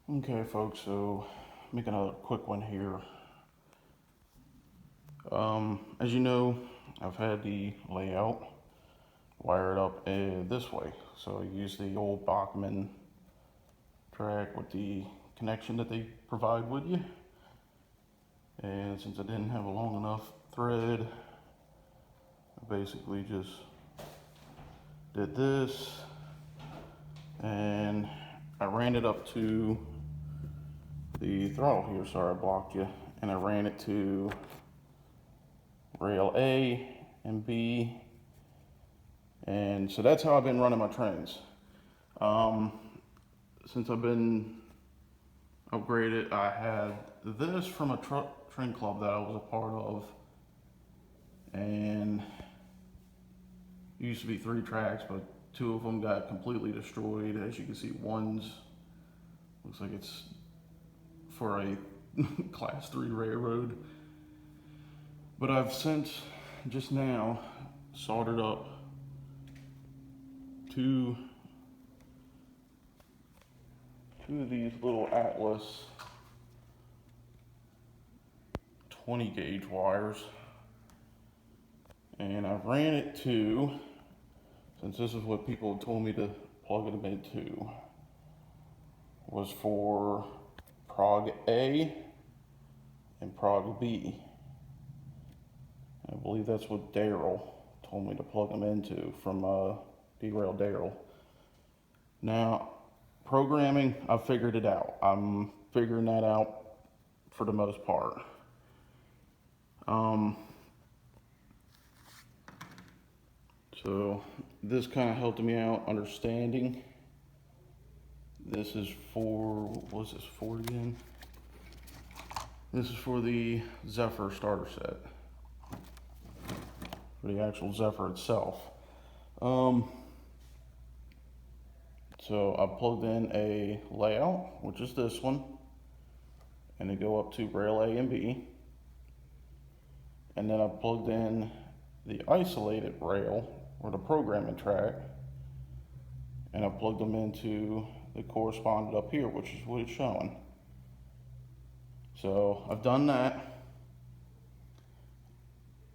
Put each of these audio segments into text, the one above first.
Okay, folks, so making a quick one here. As you know, I've had the layout wired up this way. So I use the old Bachmann track with the connection that they provide with you. And since I didn't have a long enough thread, I basically just did this and I ran it up to the throttle here. Sorry, I blocked you. And I ran it to rail A and B, and so that's how I've been running my trains. Um, since I've been upgraded, I had this from a train club that I was a part of, and it used to be 3 tracks, but 2 of them got completely destroyed. As you can see, one's looks like it's for a class 3 railroad, but I've since just now soldered up two of these little Atlas 20 gauge wires, and I ran it to, since this is what people told me to plug it into, was for prog A and prog B. I believe that's what Daryl told me to plug them into from Derail Daryl. Now, programming, I've figured it out. I'm figuring that out for the most part. So this kind of helped me out understanding. This is for, what's this for again? This is for the Zephyr starter set, for the actual Zephyr itself. So I plugged in a layout, which is this one, and they go up to rail A and B. And then I plugged in the isolated rail, or the programming track, and I plugged them into the correspondent up here, which is what it's showing. So I've done that.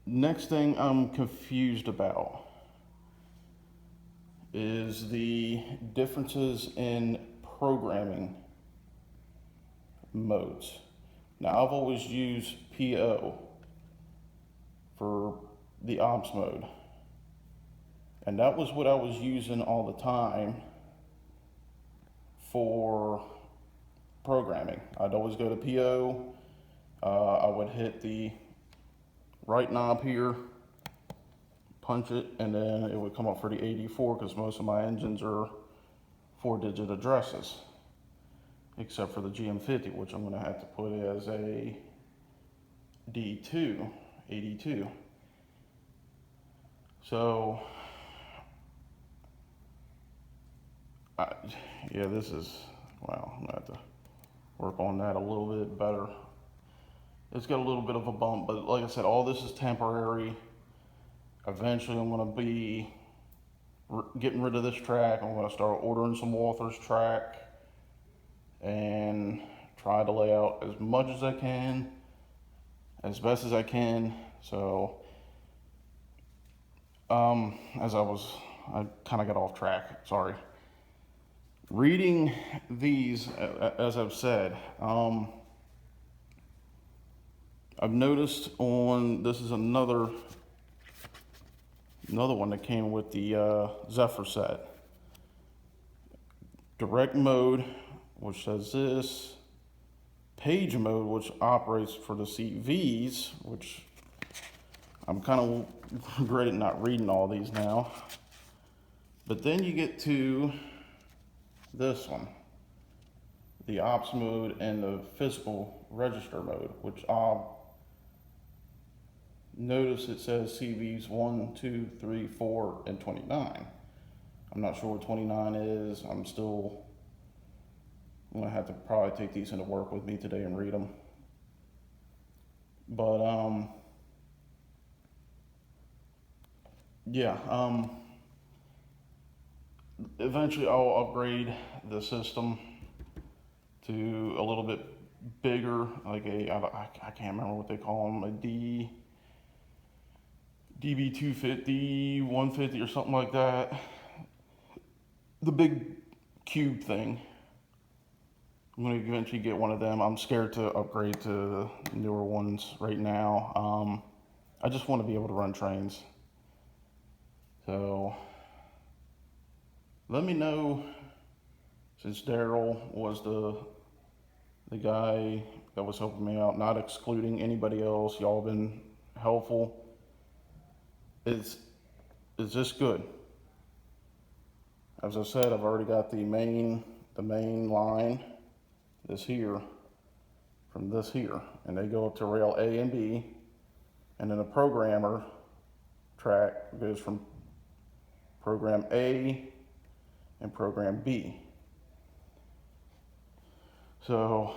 Next thing I'm confused about is the differences in programming modes. Now, I've always used PO for the ops mode, and that was what I was using all the time for programming. I'd always go to PO, I would hit the right knob here, punch it, and then it would come up for the AD4, because most of my engines are 4-digit addresses, except for the GM50, which I'm going to have to put as a D2, AD2. So, yeah, this is, wow, I'm going to have to work on that a little bit better. It's got a little bit of a bump, but like I said, all this is temporary. Eventually I'm going to be getting rid of this track. I'm going to start ordering some Walthers track and try to lay out as much as I can, as best as I can. So, I kind of got off track, sorry. Reading these, as I've said, I've noticed on, this is another one that came with the Zephyr set. Direct mode, which says this. Page mode, which operates for the CVs, which I'm kind of regretting not reading all these now. But then you get to this one, the ops mode and the physical register mode, which I'll notice it says CVs 1, 2, 3, 4, and 29. I'm not sure what 29 is. I'm gonna have to probably take these into work with me today and read them. But yeah, eventually I'll upgrade the system to a little bit bigger, like I can't remember what they call them, a DB 250, 150 or something like that. The big cube thing. I'm going to eventually get one of them. I'm scared to upgrade to newer ones right now. I just want to be able to run trains. So let me know, since Daryl was the guy that was helping me out, not excluding anybody else. Y'all been helpful. Is this good? As I said, I've already got the main line, this here, from this here, and they go up to rail A and B, and then the programmer track goes from program A and program B. So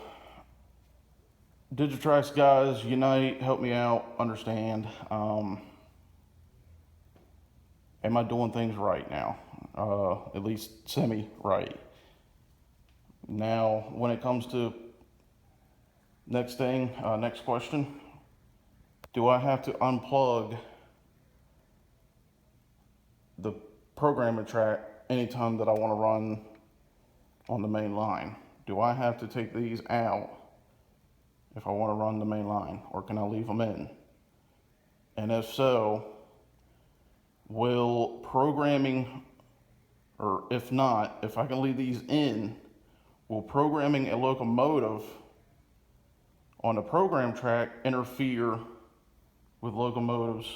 Digitrax guys, unite, help me out, understand. Am I doing things right now? At least semi-right. Now, when it comes to next question, do I have to unplug the programming track anytime that I want to run on the main line? Do I have to take these out if I want to run the main line, or can I leave them in? And if so, will programming, or if not, if I can leave these in, will programming a locomotive on the program track interfere with locomotives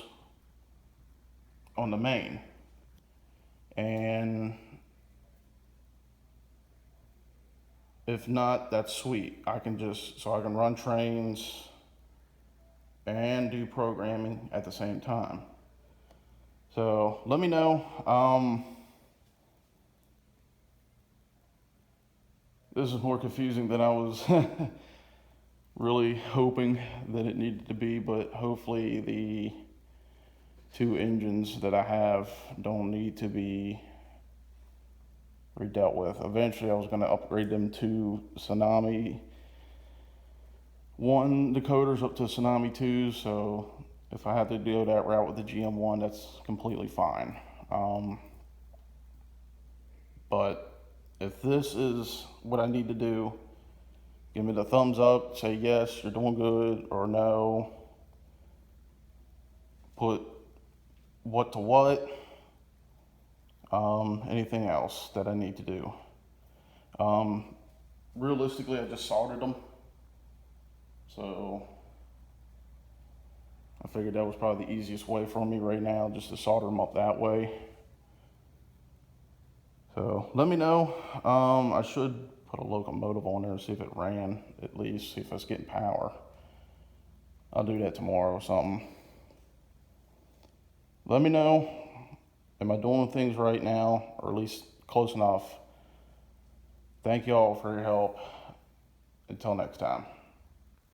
on the main? And if not, that's sweet. I can run trains and do programming at the same time. So let me know. This is more confusing than I was really hoping that it needed to be, but hopefully the 2 engines that I have don't need to be redealt with. Eventually I was going to upgrade them to Tsunami 1 decoders up to Tsunami 2, so if I have to go that route with the GM1, that's completely fine. But if this is what I need to do, give me the thumbs up, say yes, you're doing good, or no. Put what to what. Anything else that I need to do. Realistically, I just soldered them. So I figured that was probably the easiest way for me right now, just to solder them up that way. So let me know. I should put a locomotive on there and see if it ran, at least see if it's getting power. I'll do that tomorrow or something. Let me know. Am I doing things right now, or at least close enough? Thank you all for your help. Until next time.